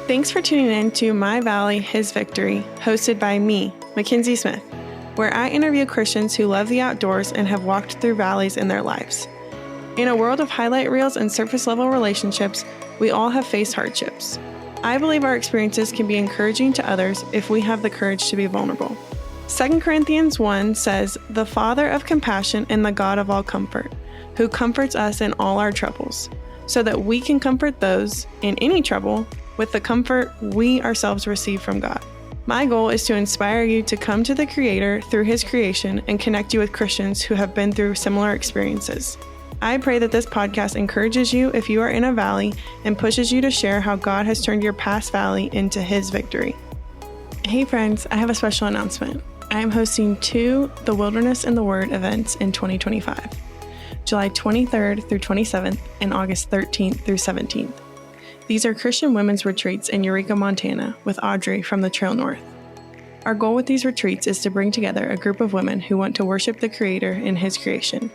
Thanks for tuning in to My Valley, His Victory, hosted by me, Mackenzie Smith, where I interview Christians who love the outdoors and have walked through valleys in their lives. In a world of highlight reels and surface-level relationships, we all have faced hardships. I believe our experiences can be encouraging to others if we have the courage to be vulnerable. 2 Corinthians 1 says, "The Father of compassion and the God of all comfort, who comforts us in all our troubles, so that we can comfort those in any trouble with the comfort we ourselves receive from God." My goal is to inspire you to come to the Creator through His creation and connect you with Christians who have been through similar experiences. I pray that this podcast encourages you if you are in a valley and pushes you to share how God has turned your past valley into His victory. Hey friends, I have a special announcement. I am hosting 2 The Wilderness and the Word events in 2025, July 23rd through 27th and August 13th through 17th. These are Christian women's retreats in Eureka, Montana, with Audrey from the Trail North. Our goal with these retreats is to bring together a group of women who want to worship the Creator in His creation.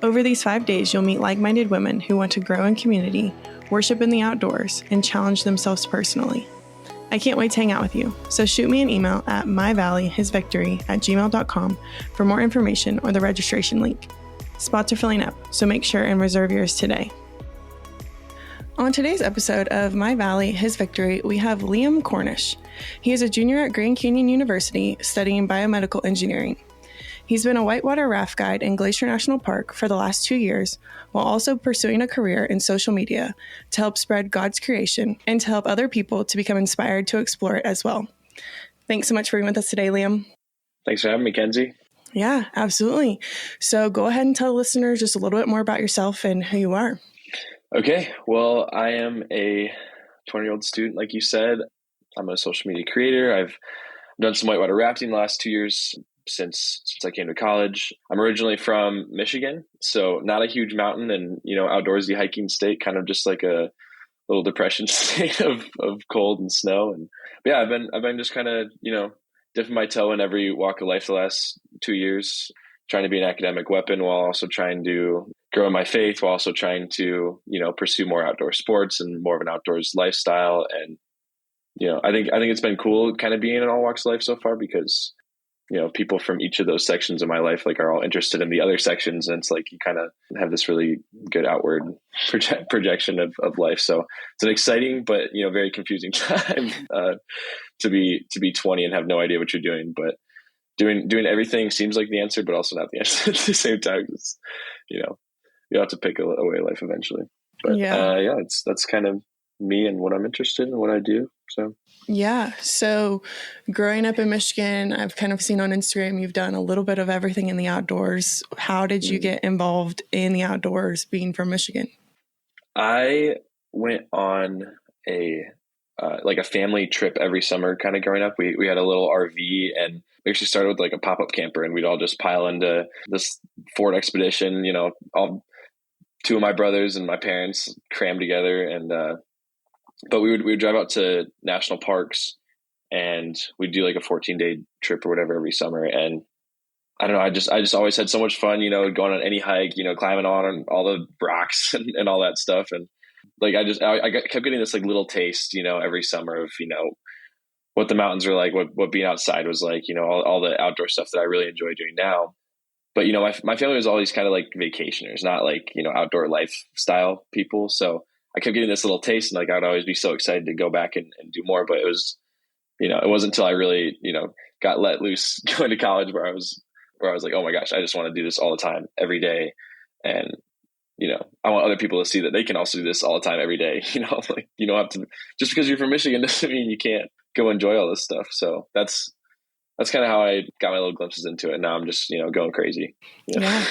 Over these 5 days, you'll meet like-minded women who want to grow in community, worship in the outdoors, and challenge themselves personally. I can't wait to hang out with you, so shoot me an email at myvalleyhisvictory@gmail.com for more information or the registration link. Spots are filling up, so make sure and reserve yours today. On today's episode of My Valley, His Victory, we have Liam Cornish. He is a junior at Grand Canyon University studying biomedical engineering. He's been a whitewater raft guide in Glacier National Park for the last 2 years, while also pursuing a career in social media to help spread God's creation and to help other people to become inspired to explore it as well. Thanks so much for being with us today, Liam. Thanks for having me, Kenzie. Yeah, absolutely. So go ahead and tell listeners just a little bit more about yourself and who you are. Okay, well, I am a 20-year-old student, like you said. I'm a social media creator. I've done some whitewater rafting the last 2 years since I came to college. I'm originally from Michigan, so not a huge mountain and, outdoorsy hiking state, kind of just like a little depression state of cold and snow. But yeah, I've been just kind of, dipping my toe in every walk of life the last 2 years, trying to be an academic weapon while also trying to grow in my faith, while also trying to, pursue more outdoor sports and more of an outdoors lifestyle. And, I think it's been cool kind of being in all walks of life so far because, people from each of those sections of my life, are all interested in the other sections. And it's like, you kind of have this really good outward projection of life. So it's an exciting, but, very confusing time to be 20 and have no idea what you're doing, but doing everything seems like the answer, but also not the answer at the same time. It's, you have to pick a way of life eventually. But that's kind of me and what I'm interested in, what I do. So yeah. So growing up in Michigan, I've kind of seen on Instagram, you've done a little bit of everything in the outdoors. How did you get involved in the outdoors being from Michigan? I went on a family trip every summer kind of growing up. We had a little RV and we actually started with a pop-up camper and we'd all just pile into this Ford Expedition, all 2 of my brothers and my parents crammed together. And, but we would drive out to national parks and we'd do a 14-day trip or whatever every summer. And I don't know, I just always had so much fun, going on any hike, climbing on all the rocks and all that stuff. And I kept getting this little taste, every summer of, what the mountains are like, what being outside was like, all the outdoor stuff that I really enjoy doing now. But, my family was always kind of vacationers, not outdoor lifestyle people. So I kept getting this little taste and I'd always be so excited to go back and do more. But it was, it wasn't until I really, got let loose going to college where I was like, oh my gosh, I just want to do this all the time, every day. And, I want other people to see that they can also do this all the time, every day. You don't have to, just because you're from Michigan doesn't mean you can't go enjoy all this stuff. So that's kind of how I got my little glimpses into it. Now I'm just, going crazy. Yeah.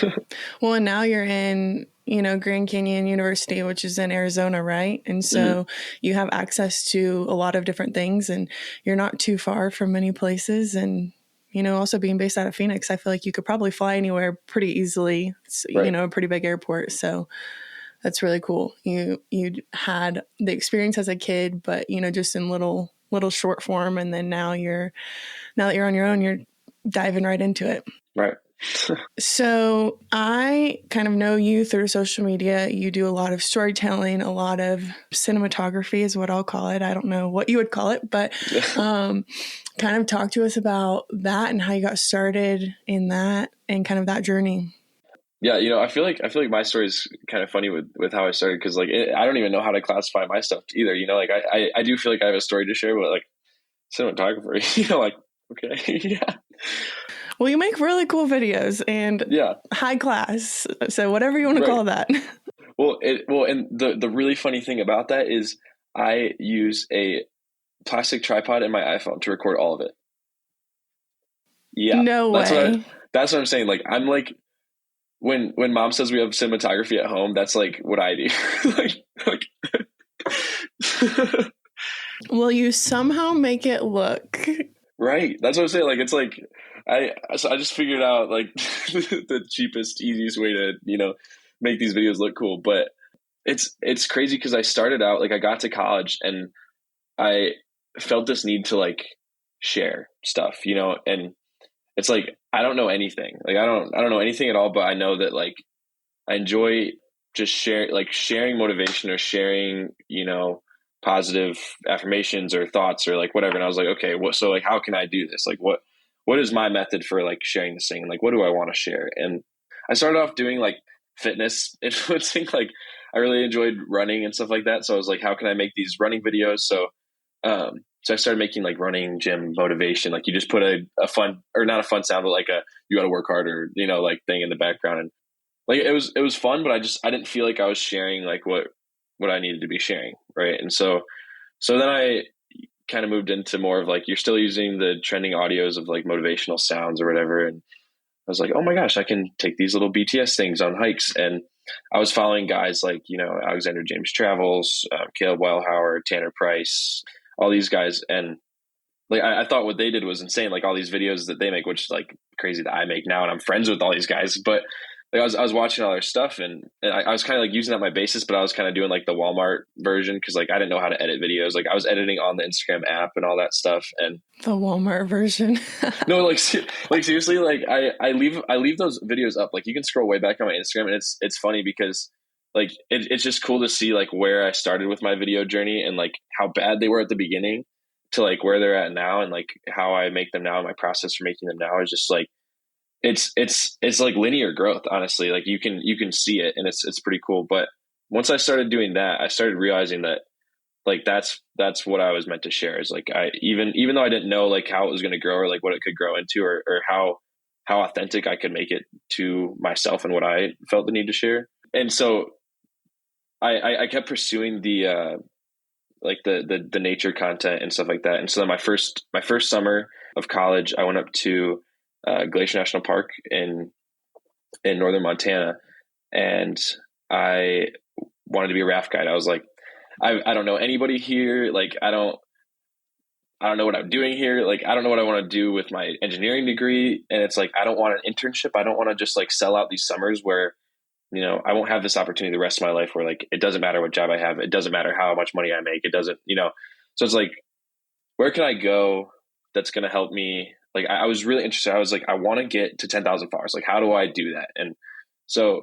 Well, and now you're in, Grand Canyon University, which is in Arizona, right? And so you have access to a lot of different things and you're not too far from many places. And, also being based out of Phoenix, I feel like you could probably fly anywhere pretty easily. It's, right. A pretty big airport. So that's really cool. You had the experience as a kid, but, just in little short form. And then now that you're on your own, you're diving right into it. Right. So I kind of know you through social media. You do a lot of storytelling, a lot of cinematography is what I'll call it. I don't know what you would call it, but kind of talk to us about that and how you got started in that and kind of that journey. Yeah, I feel like my story is kind of funny with how I started, because like I don't even know how to classify my stuff either. Like I do feel like I have a story to share, but like cinematographer, like okay, yeah. Well, you make really cool videos and Yeah, high class. So whatever you want to call that. And the really funny thing about that is I use a plastic tripod in my iPhone to record all of it. Yeah, No way. That's what I'm saying. Like I'm like when mom says we have cinematography at home, that's like what I do. like Will you somehow make it look right? That's what I'm saying. Like it's like I just figured out like the cheapest, easiest way to make these videos look cool. But it's crazy because I started out like I got to college and I felt this need to like share stuff, and it's like I don't know anything. Like I don't know anything at all, but I know that like I enjoy just sharing motivation or sharing, positive affirmations or thoughts or like whatever. And I was like, okay, so like how can I do this? Like what is my method for like sharing this thing? And like what do I want to share? And I started off doing like fitness influencing. Like I really enjoyed running and stuff like that. So I was like, how can I make these running videos? So I started making like running gym motivation. Like you just put a fun, or not a fun sound, but like you got to work harder, like thing in the background. And like it was fun, but I didn't feel like I was sharing like what I needed to be sharing. Right. And so then I kind of moved into more of like, you're still using the trending audios of like motivational sounds or whatever. And I was like, oh my gosh, I can take these little BTS things on hikes. And I was following guys like, Alexander James Travels, Caleb Wildhauer, Tanner Price, all these guys. And like, I thought what they did was insane. Like all these videos that they make, which is like crazy that I make now. And I'm friends with all these guys, but like I was watching all their stuff and I was kind of like using that my basis, but I was kind of doing like the Walmart version because like I didn't know how to edit videos. Like I was editing on the Instagram app and all that stuff. And the Walmart version? no, like seriously, like I leave those videos up. Like you can scroll way back on my Instagram, and it's funny because like it's just cool to see like where I started with my video journey and like how bad they were at the beginning to like where they're at now, and like how I make them now and my process for making them now is just like it's like linear growth, honestly. Like you can see it and it's pretty cool. But once I started doing that, I started realizing that like that's what I was meant to share, is like I even though I didn't know like how it was going to grow or like what it could grow into or how authentic I could make it to myself and what I felt the need to share. And so I kept pursuing the like the nature content and stuff like that. And so then my first summer of college, I went up to Glacier National Park in northern Montana, and I wanted to be a raft guide. I was like, I don't know anybody here. Like I don't know what I'm doing here. Like I don't know what I want to do with my engineering degree. And it's like I don't want an internship. I don't want to just like sell out these summers where I won't have this opportunity the rest of my life where like it doesn't matter what job I have. It doesn't matter how much money I make. It doesn't, so it's like, where can I go that's going to help me? Like I was really interested. I was like, I want to get to 10,000 followers. Like, how do I do that? And so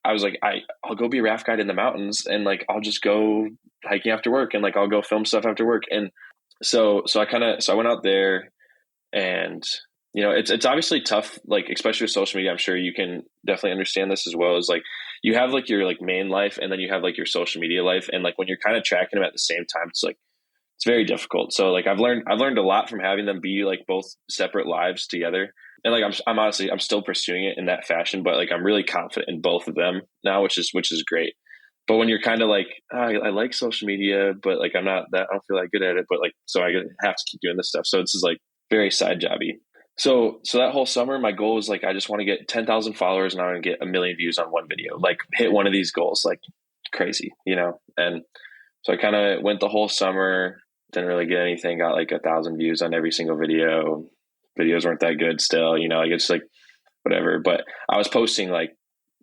I was like, I'll go be a raft guide in the mountains, and like, I'll just go hiking after work, and like, I'll go film stuff after work. And so I went out there, and it's obviously tough, like especially with social media. I'm sure you can definitely understand this as well. Is like you have like your like main life, and then you have like your social media life, and like when you're kind of tracking them at the same time, it's like it's very difficult. So like I've learned a lot from having them be like both separate lives together. And like I'm honestly, I'm still pursuing it in that fashion, but like I'm really confident in both of them now, which is great. But when you're kind of like, I like social media, but like I don't feel that good at it, but like so I have to keep doing this stuff. So this is like very side jobby. So that whole summer, my goal was like, I just want to get 10,000 followers and I want to get 1 million views on one video, like hit one of these goals, like crazy, And so I kind of went the whole summer, didn't really get anything, got like 1,000 views on every single video. Videos weren't that good still, like it's like whatever. But I was posting like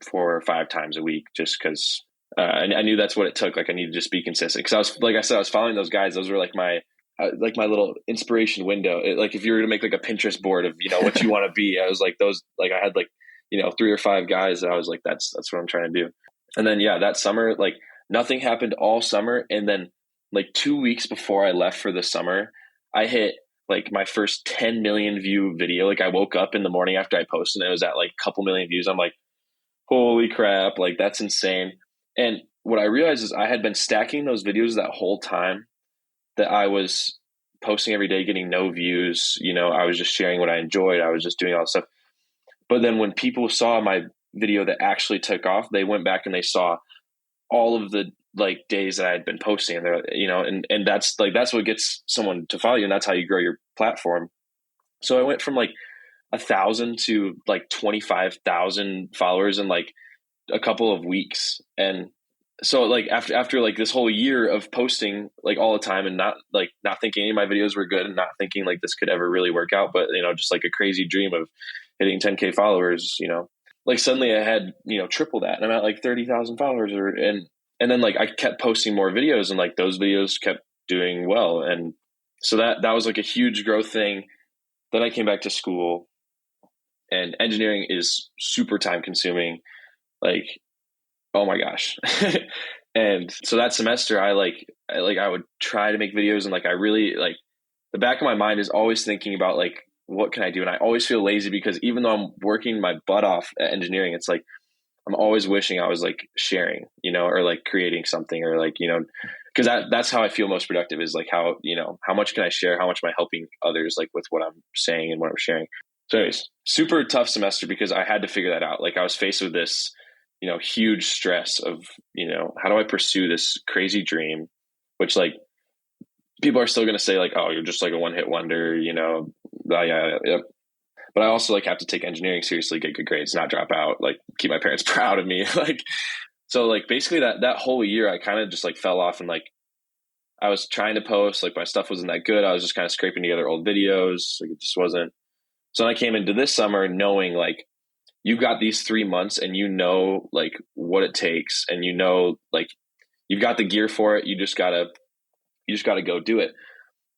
4 or 5 times a week just because I knew that's what it took. Like I needed to just be consistent because I was, like I said, I was following those guys. Those were like my like my little inspiration window. Like if you were to make like a Pinterest board of, what you want to be, I was like those, like I had like, 3 or 5 guys that I was like, that's what I'm trying to do. And then, yeah, that summer, like nothing happened all summer. And then like 2 weeks before I left for the summer, I hit like my first 10 million view video. Like I woke up in the morning after I posted and it was at like a couple million views. I'm like, holy crap, like that's insane. And what I realized is I had been stacking those videos that whole time that I was posting every day, getting no views. I was just sharing what I enjoyed. I was just doing all this stuff. But then when people saw my video that actually took off, they went back and they saw all of the like days that I had been posting, and they're, and that's what gets someone to follow you, and that's how you grow your platform. So I went from like 1,000 to like 25,000 followers in like a couple of weeks. And so like after like this whole year of posting like all the time and not thinking any of my videos were good and not thinking like this could ever really work out, but just like a crazy dream of hitting 10K followers, like suddenly I had, triple that and I'm at like 30,000 followers and then like I kept posting more videos and like those videos kept doing well. And so that was like a huge growth thing. Then I came back to school, and engineering is super time consuming. Like, oh my gosh. And so that semester I would try to make videos, and like I really like the back of my mind is always thinking about like what can I do? And I always feel lazy because even though I'm working my butt off at engineering, it's like I'm always wishing I was like sharing, or like creating something, or like, because that's how I feel most productive, is like how much can I share? How much am I helping others like with what I'm saying and what I'm sharing? So anyways, super tough semester because I had to figure that out. Like I was faced with this, huge stress of, how do I pursue this crazy dream, which like people are still going to say like, oh, you're just like a one-hit wonder, yeah. But I also like have to take engineering seriously, get good grades, not drop out, like keep my parents proud of me. Like, so like basically that whole year I kind of just like fell off, and like I was trying to post, like my stuff wasn't that good. I was just kind of scraping together old videos. Like it just wasn't. So I came into this summer knowing like you've got these 3 months and like what it takes, and like you've got the gear for it. You just gotta go do it.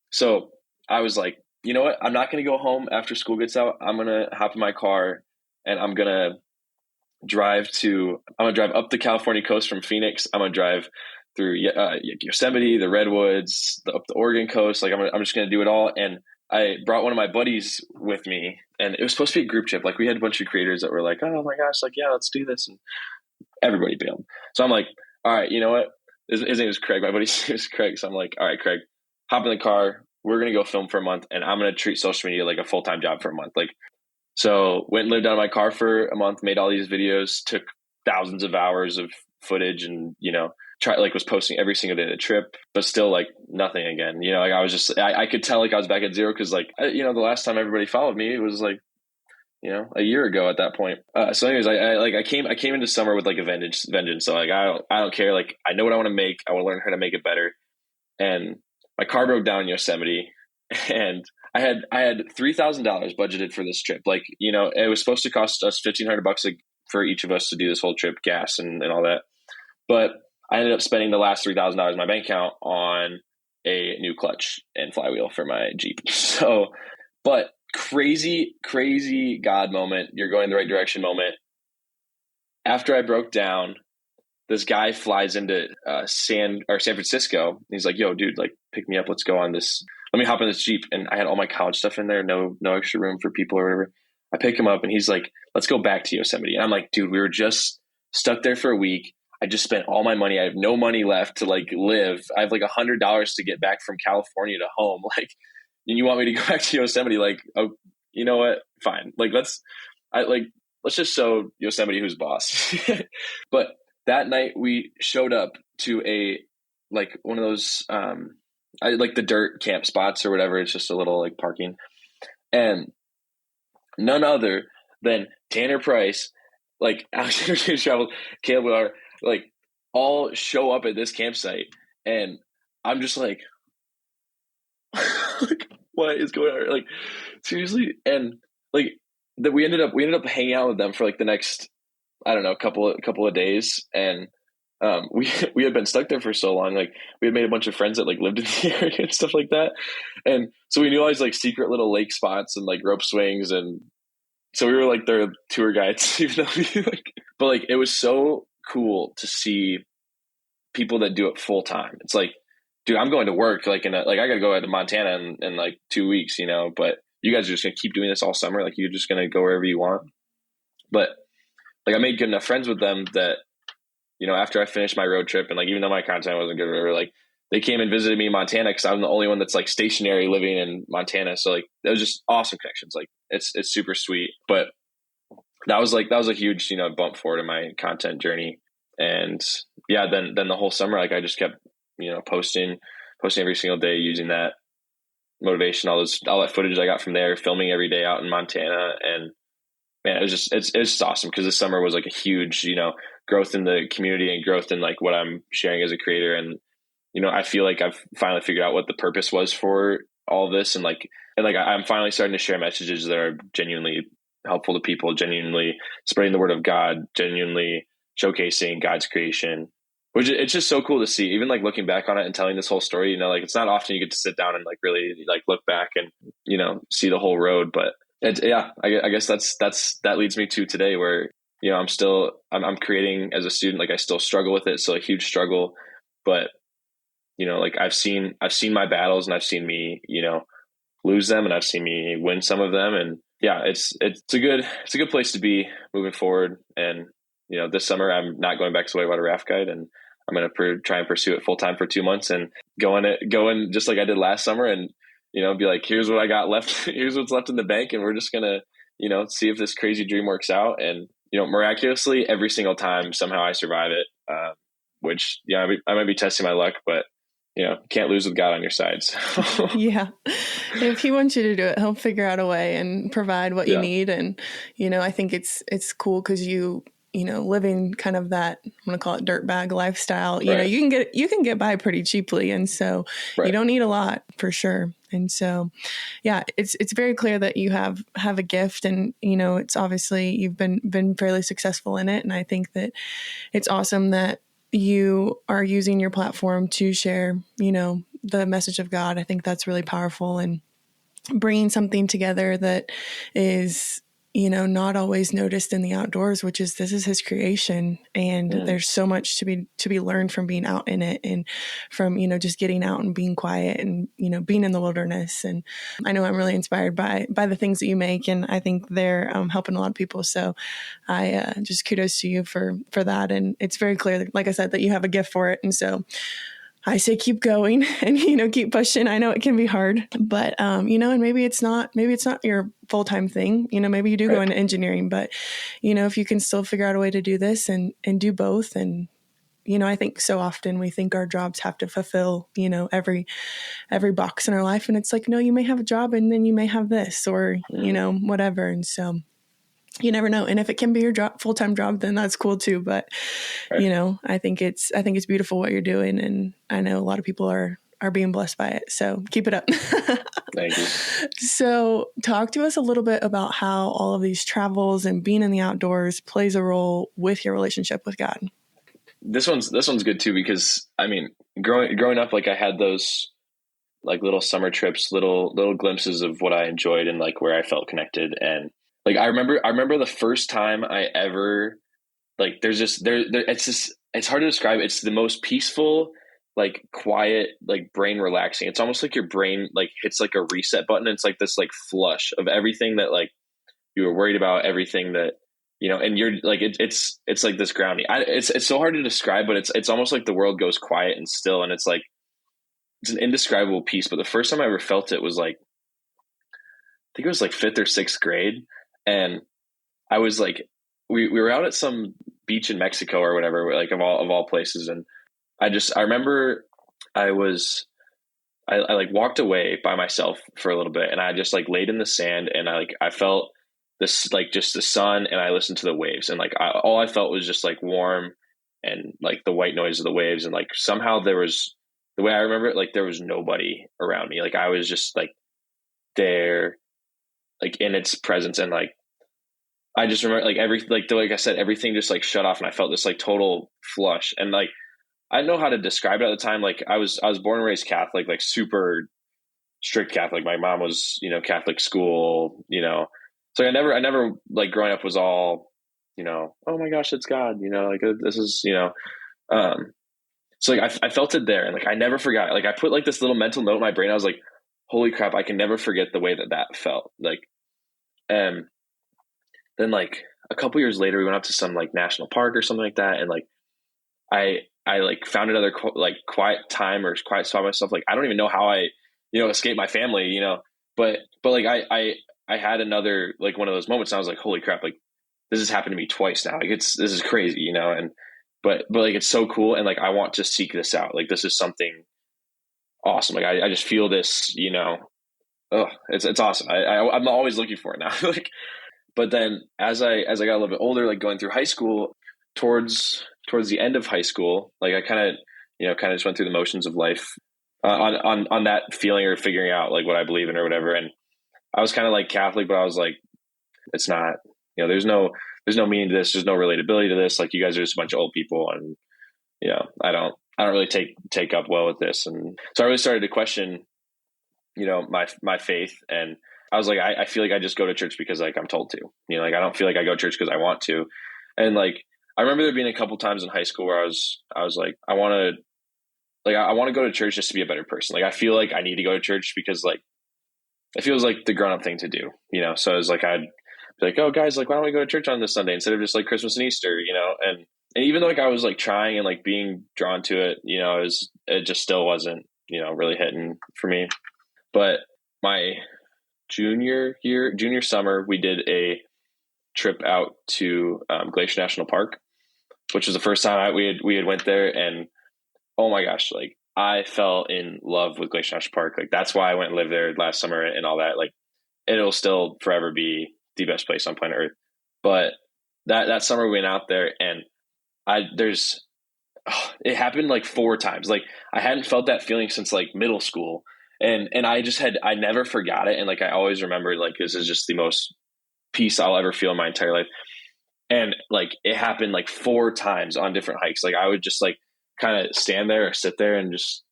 So I was like, you know what? I'm not going to go home after school gets out. I'm going to hop in my car and I'm going to drive up the California coast from Phoenix. I'm going to drive through Yosemite, the Redwoods, up the Oregon coast. Like I'm just going to do it all. And I brought one of my buddies with me, and it was supposed to be a group trip. Like we had a bunch of creators that were like, oh my gosh, like, yeah, let's do this. And everybody bailed. So I'm like, all right, you know what? His name is Craig. My buddy's name is Craig. So I'm like, all right, Craig, hop in the car. We're going to go film for a month, and I'm going to treat social media like a full-time job for a month. Like, so went and lived out of my car for a month, made all these videos, took thousands of hours of footage, and, was posting every single day of the trip, but still like nothing again. Like I was just, I could tell like I was back at zero. Cause like, the last time everybody followed me, it was like, a year ago at that point. So anyways, I came into summer with like a vengeance. So like, I don't care. Like, I know what I want to make. I want to learn how to make it better. And my car broke down in Yosemite, and I had $3,000 budgeted for this trip. Like, it was supposed to cost us $1,500 for each of us to do this whole trip, gas and all that. But I ended up spending the last $3,000 in my bank account on a new clutch and flywheel for my Jeep. So, but crazy God moment, you're going the right direction moment. After I broke down, this guy flies into San Francisco. He's like, yo, dude, like pick me up. Let's go on this. Let me hop in this Jeep. And I had all my college stuff in there. No extra room for people or whatever. I pick him up and he's like, let's go back to Yosemite. And I'm like, dude, we were just stuck there for a week. I just spent all my money. I have no money left to like live. I have like $100 to get back from California to home. Like, and you want me to go back to Yosemite? Like, oh, you know what? Fine. Like, let's just show Yosemite who's boss. But that night we showed up to one of those, I like the dirt camp spots or whatever. It's just a little like parking, and none other than Tanner Price, like Alexander James Travel, Caleb Willard, like all show up at this campsite. And I'm just like, like, what is going on? Like, seriously. And like that we ended up hanging out with them for like the next, I don't know, couple of days. And we had been stuck there for so long. Like we had made a bunch of friends that like lived in the area and stuff like that. And so we knew all these like secret little lake spots and like rope swings. And so we were like their tour guides, even though we like, but like, it was so cool to see people that do it full time. It's like, dude, I'm going to work like like I got to go to Montana in like 2 weeks, but you guys are just going to keep doing this all summer. Like you're just going to go wherever you want. But like I made good enough friends with them that, after I finished my road trip and like, even though my content wasn't good or whatever, like they came and visited me in Montana because I'm the only one that's like stationary living in Montana. So like, it was just awesome connections. Like it's super sweet, but that was a huge, bump forward in my content journey. And yeah, then the whole summer, like I just kept, posting every single day using that motivation, all that footage I got from there, filming every day out in Montana. And man, it's just awesome because this summer was like a huge, growth in the community and growth in like what I'm sharing as a creator. And, I feel like I've finally figured out what the purpose was for all this. And I'm finally starting to share messages that are genuinely helpful to people, genuinely spreading the word of God, genuinely showcasing God's creation, which it's just so cool to see. Even like looking back on it and telling this whole story, like it's not often you get to sit down and like really like look back and, see the whole road. But I guess that leads me to today where, I'm creating as a student. Like I still struggle with it. So a huge struggle, but like I've seen my battles and I've seen me, lose them and I've seen me win some of them. And yeah, it's a good place to be moving forward. And, this summer I'm not going back to whitewater raft guide, and I'm going to try and pursue it full time for 2 months and going just like I did last summer and, be like, here's what I got left. Here's what's left in the bank. And we're just going to, see if this crazy dream works out. And, miraculously every single time, somehow I survive it. Which, I might be testing my luck, but can't lose with God on your side. So. Yeah. If he wants you to do it, he'll figure out a way and provide what you need. And, I think it's cool because living kind of that, I'm going to call it dirtbag lifestyle, right. you can get by pretty cheaply. And so you don't need a lot for sure. And so, yeah, it's very clear that you have a gift and, it's obviously you've been fairly successful in it. And I think that it's awesome that you are using your platform to share, the message of God. I think that's really powerful, and bringing something together that is, not always noticed in the outdoors, which is this is his creation. And there's so much to be learned from being out in it and from, just getting out and being quiet and, being in the wilderness. And I know I'm really inspired by the things that you make. And I think they're helping a lot of people. So I just kudos to you for that. And it's very clear, like I said, that you have a gift for it. And so I say keep going and, keep pushing. I know it can be hard, but, and maybe it's not your full-time thing. Maybe you do go into engineering, but, if you can still figure out a way to do this and do both. And, I think so often we think our jobs have to fulfill, every box in our life. And it's like, no, you may have a job and then you may have this or, whatever. And so you never know. And if it can be your full-time job, then that's cool too. But, I think it's beautiful what you're doing. And I know a lot of people are being blessed by it. So keep it up. Thank you. So talk to us a little bit about how all of these travels and being in the outdoors plays a role with your relationship with God. This one's good too, because I mean, growing up, like I had those like little summer trips, little glimpses of what I enjoyed and like where I felt connected. And like, I remember the first time I ever, like, it's hard to describe. It's the most peaceful, like quiet, like brain relaxing. It's almost like your brain like hits like a reset button. It's like this like flush of everything that like you were worried about, everything that, and you're like, it's like this grounding. It's so hard to describe, but it's almost like the world goes quiet and still. And it's like, it's an indescribable peace. But the first time I ever felt it was like, I think it was like 5th or 6th grade. And I was like, we were out at some beach in Mexico or whatever, like of all places. And I remember I like walked away by myself for a little bit, and I just like laid in the sand, and I felt this, like just the sun, and I listened to the waves, and like all I felt was just like warm and like the white noise of the waves. And like somehow there was, the way I remember it, like there was nobody around me. Like I was just like there, like in its presence. And like, I just remember like like I said, everything just like shut off and I felt this like total flush. And like, I didn't know how to describe it at the time. Like I was born and raised Catholic, like super strict Catholic. My mom was, Catholic school, so I never like growing up was all, oh my gosh, it's God, like this is, um, so like I felt it there and like I never forgot. Like I put like this little mental note in my brain. I was like, holy crap, I can never forget the way that felt. Like, and then like a couple years later, we went up to some like national park or something like that, and like I like found another like quiet time or quiet spot myself. Like I don't even know how I escaped my family, but like I had another like one of those moments. And I was like, holy crap, like this has happened to me twice now. Like this is crazy, and but like it's so cool, and like I want to seek this out. Like this is something awesome. Like I just feel this, oh, it's awesome. I'm always looking for it now. Like, but then as I got a little bit older, like going through high school, towards the end of high school, like I kind of just went through the motions of life on that feeling or figuring out like what I believe in or whatever. And I was kind of like Catholic, but I was like, it's not, there's no meaning to this. There's no relatability to this. Like you guys are just a bunch of old people, and I don't really take up well with this. And so I really started to question, my faith. And I was like, I feel like I just go to church because like I'm told to, like I don't feel like I go to church because I want to. And like I remember there being a couple times in high school where I was like, I want to go to church just to be a better person. Like I feel like I need to go to church because like it feels like the grown up thing to do, So I was like, I'd be like, oh guys, like why don't we go to church on this Sunday instead of just like Christmas and Easter, And even though like I was like trying and like being drawn to it, it just still wasn't, really hitting for me. But my junior summer, we did a trip out to Glacier National Park, which was the first time we had went there. And oh my gosh, like I fell in love with Glacier National Park. Like that's why I went and lived there last summer and all that. Like it'll still forever be the best place on planet Earth. But that summer we went out there, and it happened like 4 times. Like I hadn't felt that feeling since like middle school. And I never forgot it. And like, I always remembered like, this is just the most peace I'll ever feel in my entire life. And like, it happened like 4 times on different hikes. Like I would just like kind of stand there or sit there and just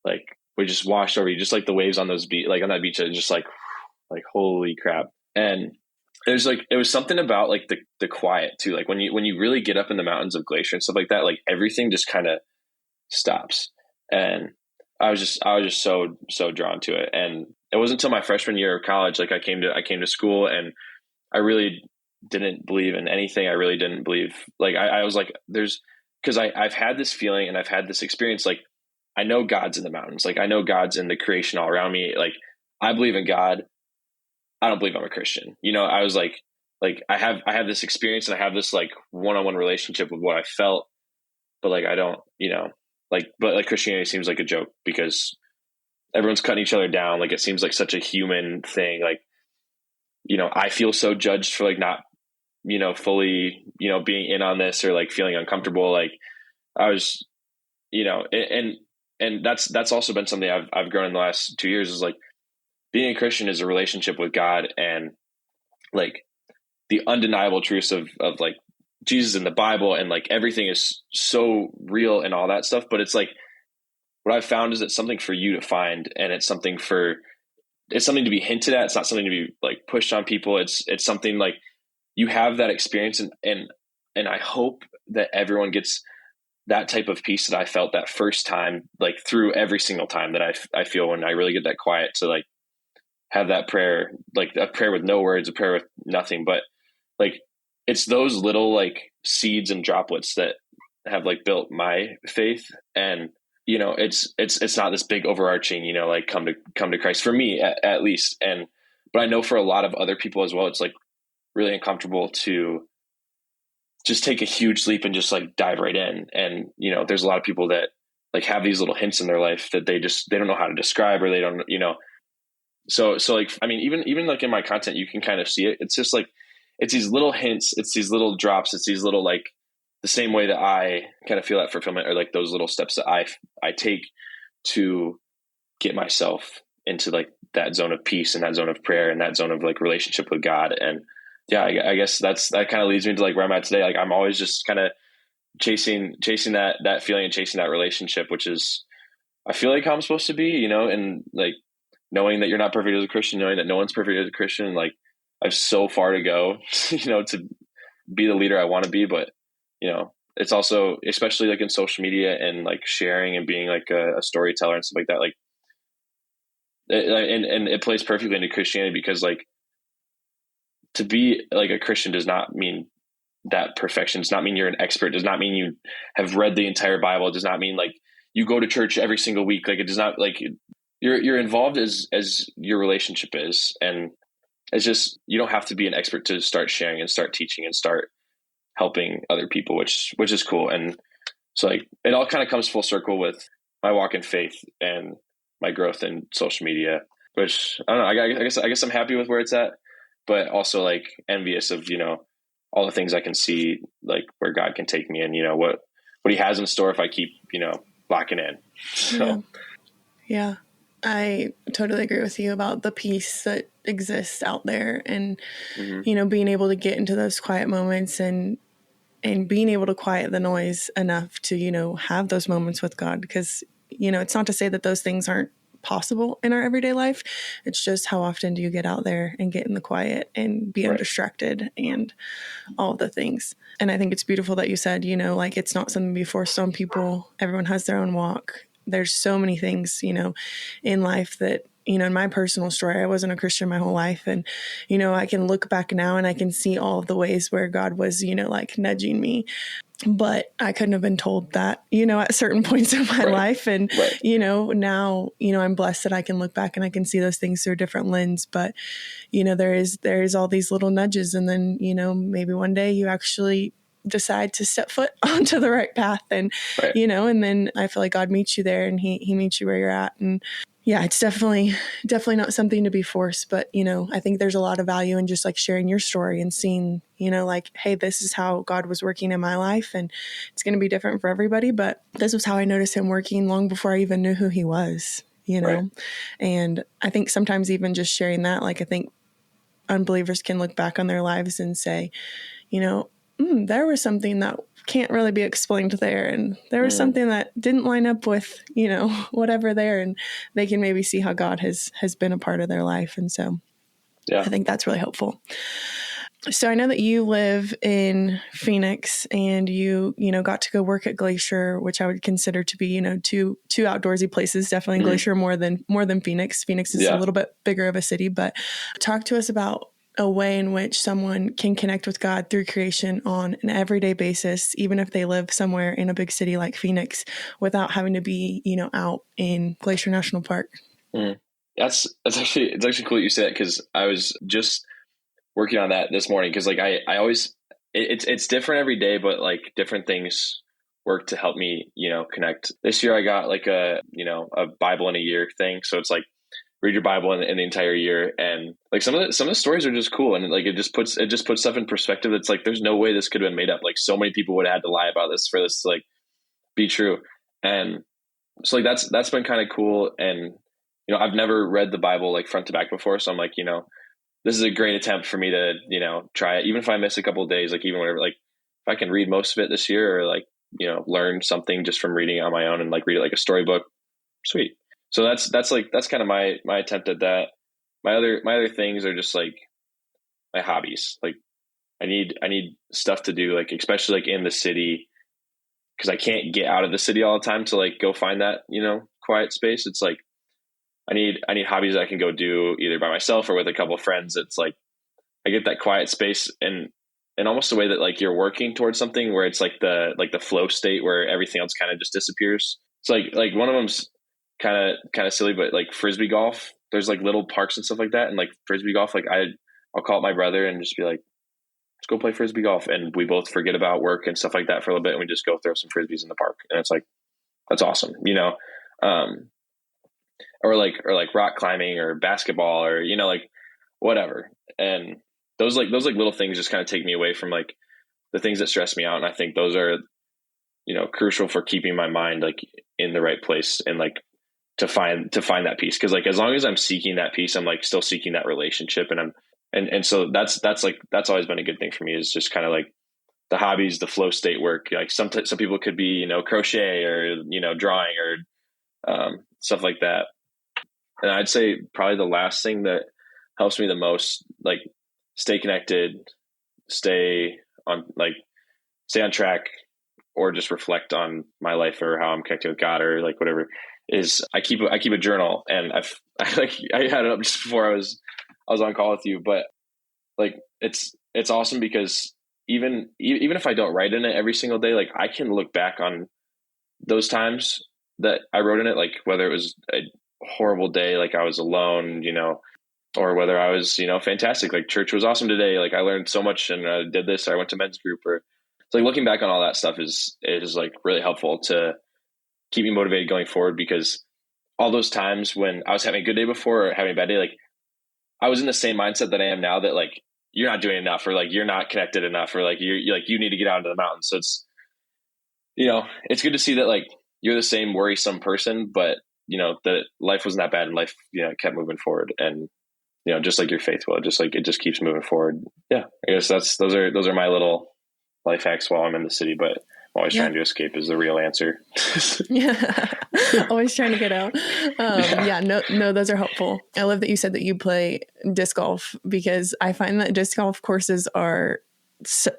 like, we just washed over you, just like the waves on those like on that beach. And just like, holy crap. And it was something about like the quiet too. Like when you really get up in the mountains of Glacier and stuff like that, like everything just kind of stops. And I was just so drawn to it. And it wasn't until my freshman year of college, like I came to school, and I really didn't believe in anything. I really didn't believe, like, I was like, because I've had this feeling and I've had this experience. Like, I know God's in the mountains. Like, I know God's in the creation all around me. Like, I believe in God. I don't believe I'm a Christian. I was like I have this experience, and I have this like one-on-one relationship with what I felt, but like, I don't, but like Christianity seems like a joke because everyone's cutting each other down. Like, it seems like such a human thing. Like, I feel so judged for like not, fully, being in on this or like feeling uncomfortable. Like I was, and that's also been something I've grown in the last 2 years, is like being a Christian is a relationship with God, and like the undeniable truths of like Jesus in the Bible, and like everything is so real and all that stuff. But it's like, what I've found is it's something for you to find, and it's something to be hinted at. It's not something to be like pushed on people. It's something like you have that experience, and I hope that everyone gets that type of peace that I felt that first time, like through every single time that I feel when I really get that quiet to like have that prayer, like a prayer with no words, a prayer with nothing, but like, it's those little like seeds and droplets that have like built my faith. And, it's not this big overarching, like come to Christ for me at least. But I know for a lot of other people as well, it's like really uncomfortable to just take a huge leap and just like dive right in. And, there's a lot of people that like have these little hints in their life that they don't know how to describe, or they don't, so like, I mean, even like in my content, you can kind of see it. It's just like, it's these little hints, it's these little drops, it's these little, like the same way that I kind of feel that fulfillment, or like those little steps that I take to get myself into like that zone of peace and that zone of prayer and that zone of like relationship with God. And yeah, I guess that kind of leads me to like where I'm at today. Like I'm always just kind of chasing that feeling and chasing that relationship, which is, I feel like how I'm supposed to be, and like knowing that you're not perfect as a Christian, knowing that no one's perfect as a Christian. Like I have so far to go, to be the leader I want to be. But, it's also, especially like in social media and like sharing and being like a storyteller and stuff like that. Like, and it plays perfectly into Christianity, because like to be like a Christian does not mean that perfection, does not mean you're an expert, does not mean you have read the entire Bible. It does not mean like you go to church every single week. Like it does not, like you're involved as your relationship is. And it's just, you don't have to be an expert to start sharing and start teaching and start helping other people, which is cool. And so like it all kind of comes full circle with my walk in faith and my growth in social media, which I don't know. I guess I'm happy with where it's at, but also like envious of, all the things I can see, like where God can take me, and, what he has in store if I keep, locking in. So, yeah, I totally agree with you about the peace that exists out there, and, being able to get into those quiet moments and being able to quiet the noise enough to, have those moments with God, because, it's not to say that those things aren't possible in our everyday life. It's just, how often do you get out there and get in the quiet and be undistracted and all the things. And I think it's beautiful that you said, like it's not something to be forced on people. Everyone has their own walk. There's so many things, in life that, in my personal story, I wasn't a Christian my whole life. And, I can look back now and I can see all of the ways where God was, like nudging me. But I couldn't have been told that, at certain points in my life. And, now, I'm blessed that I can look back and I can see those things through a different lens. But, there is all these little nudges. And then, maybe one day you actually decide to step foot onto the right path. And, and then I feel like God meets you there, and he meets you where you're at. And yeah, it's definitely not something to be forced, but, I think there's a lot of value in just like sharing your story and seeing, like, hey, this is how God was working in my life, and it's going to be different for everybody, but this was how I noticed him working long before I even knew who he was, And I think sometimes even just sharing that, like, I think unbelievers can look back on their lives and say, there was something that can't really be explained there. And there was something that didn't line up with, whatever there. And they can maybe see how God has been a part of their life. And so I think that's really helpful. So I know that you live in Phoenix, and you got to go work at Glacier, which I would consider to be, two outdoorsy places, definitely Glacier more than Phoenix. Phoenix is a little bit bigger of a city, but talk to us about a way in which someone can connect with God through creation on an everyday basis, even if they live somewhere in a big city like Phoenix, without having to be, out in Glacier National Park. It's actually cool that you said it, because I was just working on that this morning. Cause like I always, it's different every day, but like different things work to help me, connect. This year I got like a Bible in a year thing. So it's like, read your Bible in the entire year. And like some of the stories are just cool. And like, it just puts stuff in perspective. It's like, there's no way this could have been made up. Like so many people would have had to lie about this for this to like be true. And so like, that's been kind of cool. And, I've never read the Bible like front to back before. So I'm like, this is a great attempt for me to, try it. Even if I miss a couple of days, like even whatever, like if I can read most of it this year, or like, learn something just from reading it on my own and like read it like a storybook, sweet. So that's kind of my attempt at that. My other things are just like my hobbies. Like I need stuff to do, like especially like in the city, because I can't get out of the city all the time to like go find that, quiet space. It's like I need hobbies that I can go do either by myself or with a couple of friends. It's like I get that quiet space, and almost the way that like you're working towards something where it's like the flow state where everything else kind of just disappears. It's like one of them's kind of silly, but like frisbee golf, there's like little parks and stuff like that. And like frisbee golf, like I'll call up my brother and just be like, let's go play frisbee golf. And we both forget about work and stuff like that for a little bit. And we just go throw some frisbees in the park. And it's like, that's awesome. Or like rock climbing or basketball or, like whatever. And those little things just kind of take me away from like the things that stress me out. And I think those are, crucial for keeping my mind like in the right place and like to find that peace. Cause like, as long as I'm seeking that peace, I'm like still seeking that relationship, and And so that's always been a good thing for me, is just kind of like the hobbies, the flow state work. Like some people could be, crochet or, drawing or stuff like that. And I'd say probably the last thing that helps me the most, like stay connected, stay on track, or just reflect on my life or how I'm connected with God or like whatever, is I keep a journal. And I had it up just before I was on call with you, but like it's awesome because even if I don't write in it every single day, like I can look back on those times that I wrote in it, like whether it was a horrible day, like I was alone, or whether I was, fantastic, like church was awesome today, like I learned so much and I did this, or I went to men's group, or it's like looking back on all that stuff is like really helpful to keep me motivated going forward, because all those times when I was having a good day before or having a bad day, like I was in the same mindset that I am now, that like you're not doing enough, or like you're not connected enough, or like you're like you need to get out into the mountains. So it's it's good to see that like you're the same worrisome person, but that life wasn't that bad, and life kept moving forward, and just like your faith will, just like it just keeps moving forward. Yeah, I guess those are my little life hacks while I'm in the city, but I'm always trying to escape is the real answer. Yeah. Always trying to get out. No, those are helpful. I love that you said that you play disc golf, because I find that disc golf courses are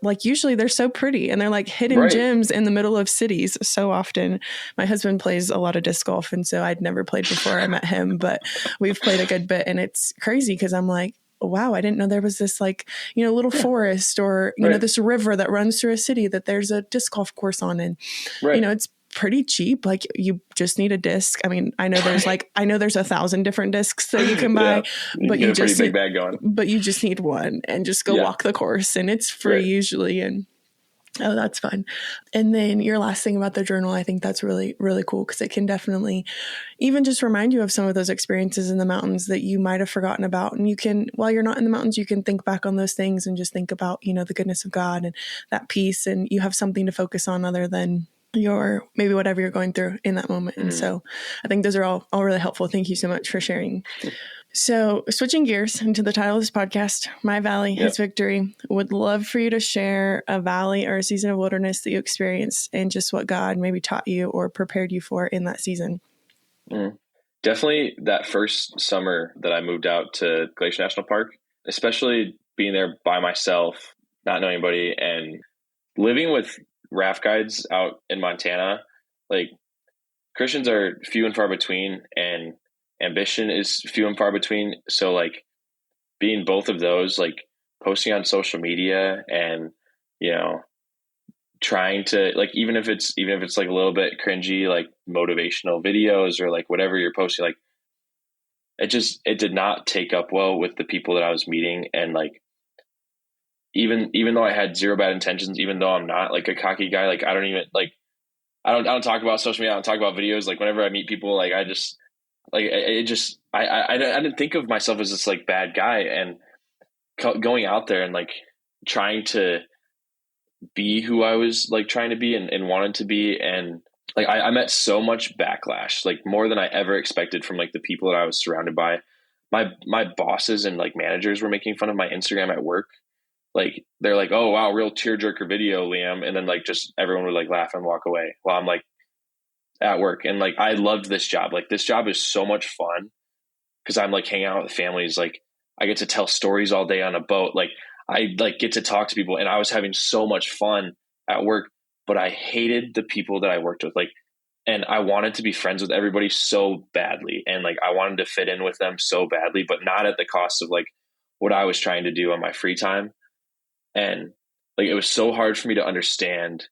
like usually they're so pretty and they're like hidden gems in the middle of cities so often. My husband plays a lot of disc golf, and so I'd never played before I met him, but we've played a good bit, and it's crazy because I'm like, wow, I didn't know there was this like, little forest or, this river that runs through a city that there's a disc golf course on. And, it's pretty cheap. Like you just need a disc. I mean, I know there's 1,000 different discs that you can buy, but you just big bag going. But you just need one and just go walk the course, and it's free usually. And oh, that's fun. And then your last thing about the journal, I think that's really, really cool, because it can definitely even just remind you of some of those experiences in the mountains that you might have forgotten about. And you can, while you're not in the mountains, you can think back on those things and just think about, the goodness of God and that peace. And you have something to focus on other than your, maybe whatever you're going through in that moment. And so I think those are all really helpful. Thank you so much for sharing. So switching gears into the title of this podcast, My Valley, His Victory, would love for you to share a valley or a season of wilderness that you experienced and just what God maybe taught you or prepared you for in that season. Definitely that first summer that I moved out to Glacier National Park, especially being there by myself, not knowing anybody, and living with raft guides out in Montana. Like Christians are few and far between, and ambition is few and far between. So like being both of those, like posting on social media and, trying to like, even if it's like a little bit cringy, like motivational videos or like whatever you're posting, like it did not take up well with the people that I was meeting. And like, even though I had zero bad intentions, even though I'm not like a cocky guy, like I don't even like, I don't talk about social media. I don't talk about videos. Like whenever I meet people, like I just, like I didn't think of myself as this like bad guy, and going out there and like trying to be who I was like trying to be and wanted to be. And like, I met so much backlash, like more than I ever expected from like the people that I was surrounded by. My bosses and like managers were making fun of my Instagram at work. Like, they're like, oh wow, real tearjerker video, Liam. And then like, just everyone would like laugh and walk away while I'm like at work. And like, I loved this job. Like this job is so much fun because I'm like hanging out with families. Like I get to tell stories all day on a boat. Like I like get to talk to people, and I was having so much fun at work, but I hated the people that I worked with. Like, and I wanted to be friends with everybody so badly. And like, I wanted to fit in with them so badly, but not at the cost of like what I was trying to do on my free time. And like, it was so hard for me to understand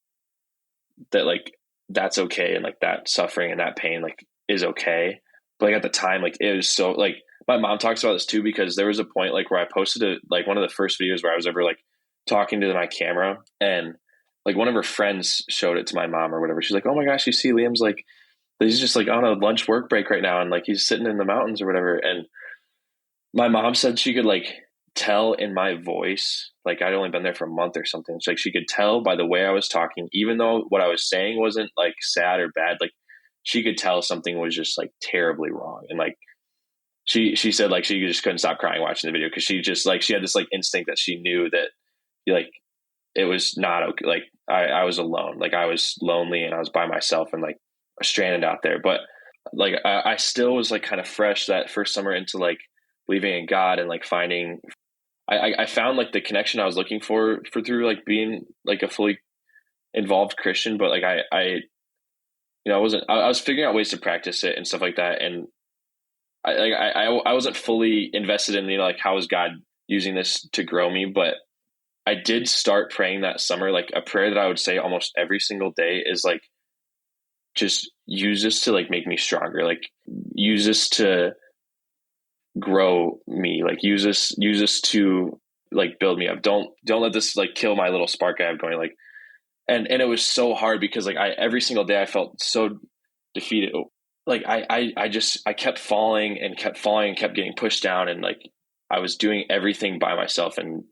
that like, that's okay. And like that suffering and that pain, like is okay. But like at the time, like it was so like, my mom talks about this too, because there was a point like where I posted like one of the first videos where I was ever like talking to my camera, and like one of her friends showed it to my mom or whatever. She's like, oh my gosh, you see Liam's like, he's just like on a lunch work break right now. And like, he's sitting in the mountains or whatever. And my mom said she could like tell in my voice, like I'd only been there for a month or something. It's like, she could tell by the way I was talking, even though what I was saying wasn't like sad or bad, like she could tell something was just like terribly wrong. And like, she said like she just couldn't stop crying watching the video because she just like she had this like instinct that she knew that like it was not okay. Like I was alone, like I was lonely and I was by myself and like stranded out there. But like I still was like kind of fresh that first summer into like believing in God and like finding. I found like the connection I was looking for through like being like a fully involved Christian, but like I wasn't. I was figuring out ways to practice it and stuff like that, and I wasn't fully invested in like how is God using this to grow me, but I did start praying that summer. Like a prayer that I would say almost every single day is like, just use this to like make me stronger. Like use this to grow me. Like use this to like build me up. Don't let this like kill my little spark I have going. Like, and it was so hard because like every single day I felt so defeated. Like I kept falling and kept falling and kept getting pushed down. And like, I was doing everything by myself. And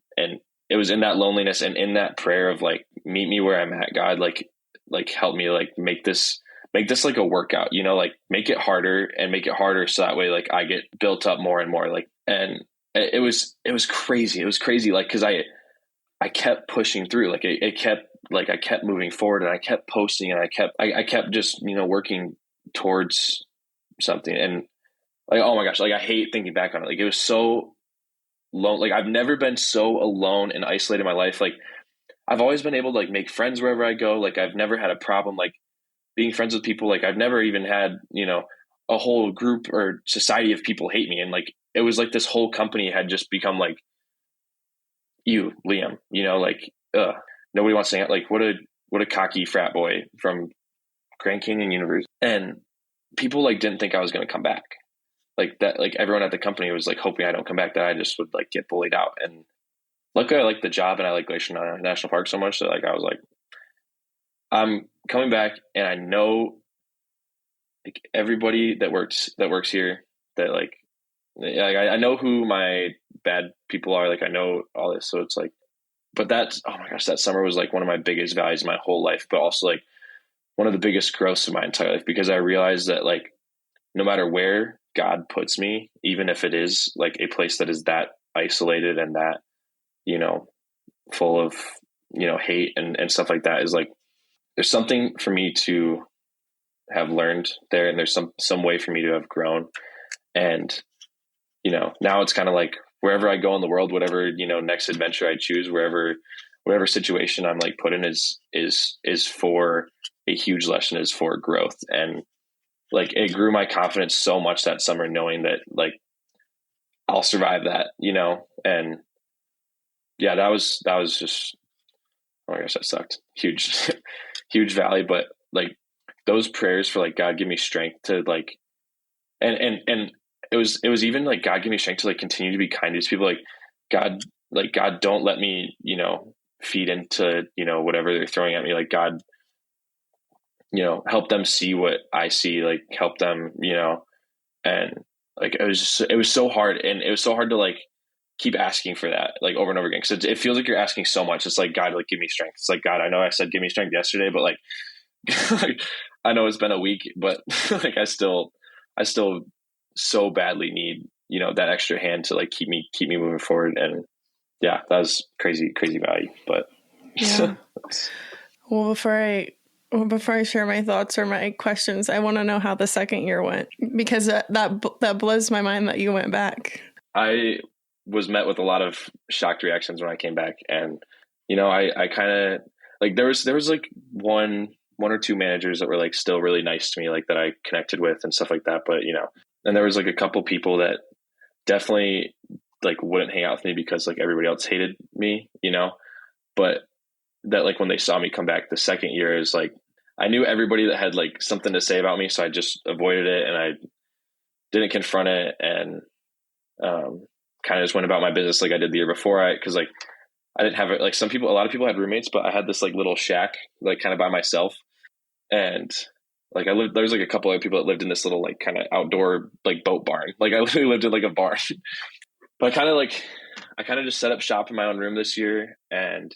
it was in that loneliness and in that prayer of like, meet me where I'm at, God, like help me, like make this like a workout, like make it harder and make it harder. So that way, like I get built up more and more, like, and it was crazy. It was crazy. Like, cause I kept pushing through, like it kept, like I kept moving forward and I kept posting and I kept just, working towards something. And like, oh my gosh, like I hate thinking back on it. Like it was so alone. Like I've never been so alone and isolated in my life. Like I've always been able to like make friends wherever I go. Like I've never had a problem like being friends with people. Like I've never even had, a whole group or society of people hate me. And like, it was like this whole company had just become like, you, Liam, like, nobody wants to hang out. Like what a cocky frat boy from Grand Canyon University. And people like didn't think I was going to come back. Like that, like everyone at the company was like hoping I don't come back, that I just would like get bullied out. And luckily I like the job and I like Glacier National Park so much that like I was like, I'm coming back, and I know like everybody that works here, that like I know who my bad people are. Like I know all this, so it's like, but that's, oh my gosh, that summer was like one of my biggest values in my whole life, but also like one of the biggest growths in my entire life, because I realized that like no matter where God puts me, even if it is like a place that is that isolated and that full of hate and stuff like that, is like there's something for me to have learned there, and there's some way for me to have grown. And now it's kind of like wherever I go in the world, whatever next adventure I choose, whatever situation I'm like put in is for a huge lesson, is for growth. And like it grew my confidence so much that summer, knowing that like I'll survive that, and yeah, that was just, oh my gosh, that sucked. Huge, huge valley. But like those prayers for like, God, give me strength to like, and it was even like, God, give me strength to like continue to be kind to these people. God, don't let me, feed into, whatever they're throwing at me. Like God, help them see what I see, like help them, and like, it was so hard. And it was so hard to like keep asking for that like over and over again. Cause it feels like you're asking so much. It's like, God, like give me strength. It's like, God, I know I said, give me strength yesterday, but like, like I know it's been a week, but like, I still so badly need, that extra hand to like keep me moving forward. And yeah, that was crazy value. But yeah. Well, before I share my thoughts or my questions, I want to know how the second year went, because that blows my mind that you went back. I was met with a lot of shocked reactions when I came back. And, I kind of like, there was like one or two managers that were like still really nice to me, like that I connected with and stuff like that. But, and there was like a couple people that definitely like wouldn't hang out with me because like everybody else hated me, but that like when they saw me come back the second year, is like, I knew everybody that had like something to say about me. So I just avoided it and I didn't confront it, and, kind of just went about my business like I did the year before. Cause like I didn't have it. Like a lot of people had roommates, but I had this like little shack, like kind of by myself. And like there was like a couple other people that lived in this little like kind of outdoor like boat barn. Like I literally lived in like a barn. But I kind of just set up shop in my own room this year. And,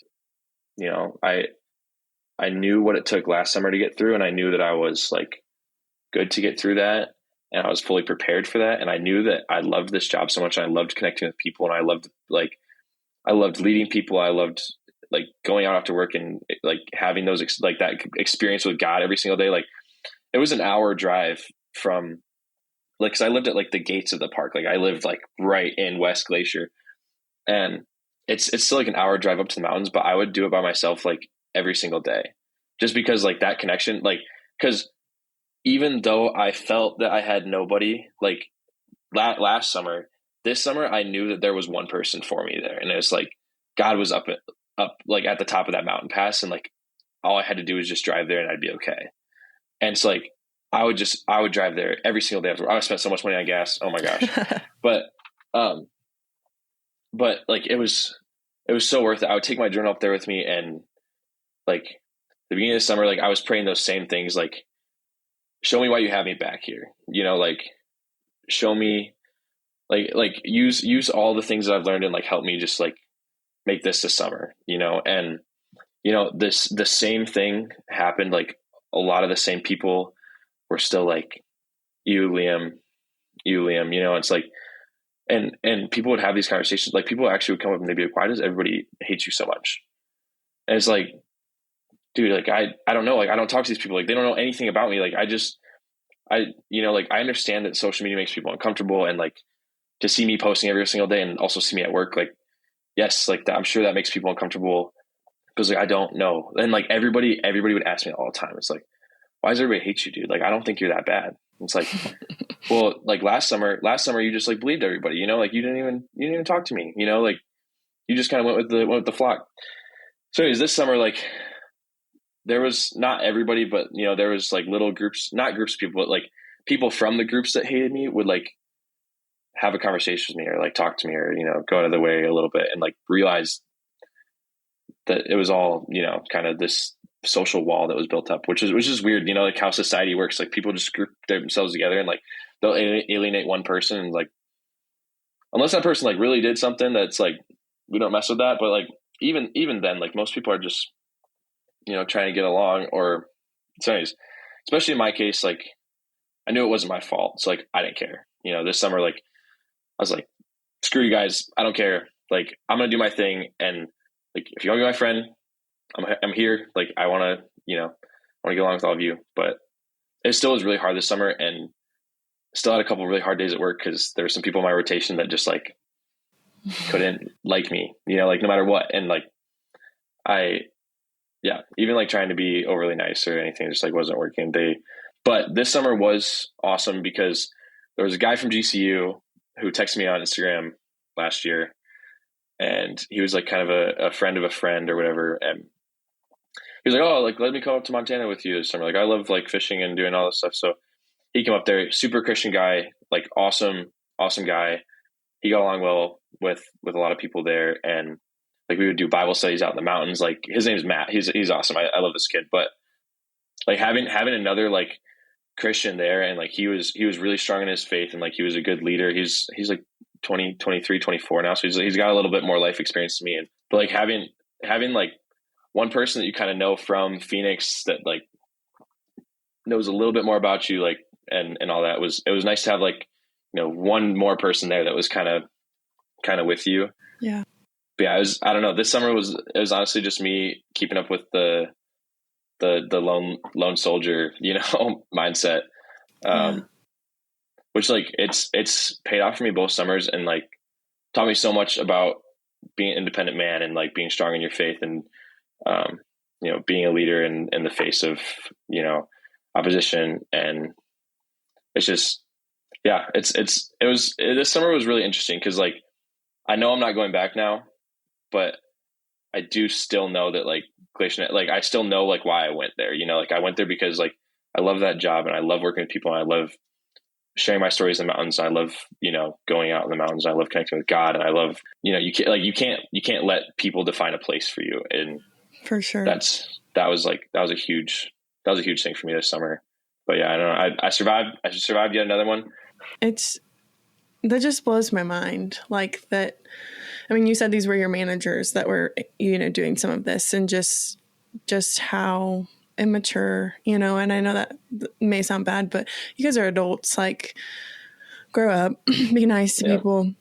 I knew what it took last summer to get through, and I knew that I was like good to get through that. and I was fully prepared for that. And I knew that I loved this job so much. And I loved connecting with people, and I loved leading people. I loved like going out after work and like having those like that experience with God every single day. Like it was an hour drive from like, cause I lived at like the gates of the park. Like I lived like right in West Glacier, and it's still like an hour drive up to the mountains, but I would do it by myself like every single day, just because like that connection, like, cause even though I felt that I had nobody like last summer, this summer, I knew that there was one person for me there. And it was like, God was up like at the top of that mountain pass. And like, all I had to do was just drive there and I'd be okay. And it's like, I would drive there every single day after. I would spend so much money on gas. Oh my gosh. but like, it was so worth it. I would take my journal up there with me. And like the beginning of the summer, like I was praying those same things, like, show me why you have me back here. Like show me, like use all the things that I've learned and like help me just like make this summer, and the same thing happened. Like a lot of the same people were still like, you Liam, it's like, and people would have these conversations. Like people actually would come up and they'd be like, why does everybody hate you so much? And it's like, dude, like I don't know, like I don't talk to these people, like they don't know anything about me. Like like I understand that social media makes people uncomfortable, and like to see me posting every single day and also see me at work, like, yes, like that, I'm sure that makes people uncomfortable because like, I don't know. And like everybody would ask me all the time. It's like, why does everybody hate you, dude? Like, I don't think you're that bad. And it's like, well, like last summer, you just like believed everybody, like you didn't even talk to me, like you just kind of went with the flock. So anyways, this summer, like there was not everybody, but there was like little groups, not groups of people, but like people from the groups that hated me would like have a conversation with me or like talk to me or, go out of the way a little bit and like realize that it was all, kind of this social wall that was built up, which is weird, like how society works. Like people just group themselves together and like they'll alienate one person, and like, unless that person like really did something that's like, we don't mess with that. But like, even then, like most people are just, trying to get along. Or so anyways, especially in my case, like I knew it wasn't my fault. So like, I didn't care, this summer, like I was like, screw you guys. I don't care. Like, I'm going to do my thing. And like, if you want to be my friend, I'm here. Like, I want to, I want to get along with all of you, but it still was really hard this summer, and still had a couple of really hard days at work because there were some people in my rotation that just like couldn't like me, like no matter what. And like, even like trying to be overly nice or anything just like wasn't working. But this summer was awesome because there was a guy from GCU who texted me on Instagram last year, and he was like kind of a friend of a friend or whatever. And he was like, oh, like, let me come up to Montana with you this summer. Like, I love like fishing and doing all this stuff. So he came up there, super Christian guy, like awesome guy. He got along well with a lot of people there. And like, we would do Bible studies out in the mountains. Like, his name's Matt. He's awesome. I love this kid. But like having another like Christian there, and like he was really strong in his faith, and like he was a good leader. He's like 23, 24 now. So he's got a little bit more life experience to me. But like having like one person that you kind of know from Phoenix that like knows a little bit more about you, like, and all that, it was nice to have like, one more person there that was kind of with you. Yeah. But yeah, I don't know. This summer it was honestly just me keeping up with the lone soldier, mindset. Which like it's paid off for me both summers, and like taught me so much about being an independent man and like being strong in your faith, and being a leader in the face of opposition. And it's just, yeah, this summer was really interesting because like I know I'm not going back now, but I do still know that like Glacier, like I still know like why I went there. Like I went there because like I love that job, and I love working with people, and I love sharing my stories in the mountains. I love, going out in the mountains. I love connecting with God, and I love, you can't let people define a place for you. And for sure, that was a huge thing for me this summer. But yeah, I don't know. I survived yet another one. That just blows my mind. Like that. I mean, you said these were your managers that were, doing some of this, and just how immature, and I know that may sound bad, but you guys are adults, like grow up, be nice to people.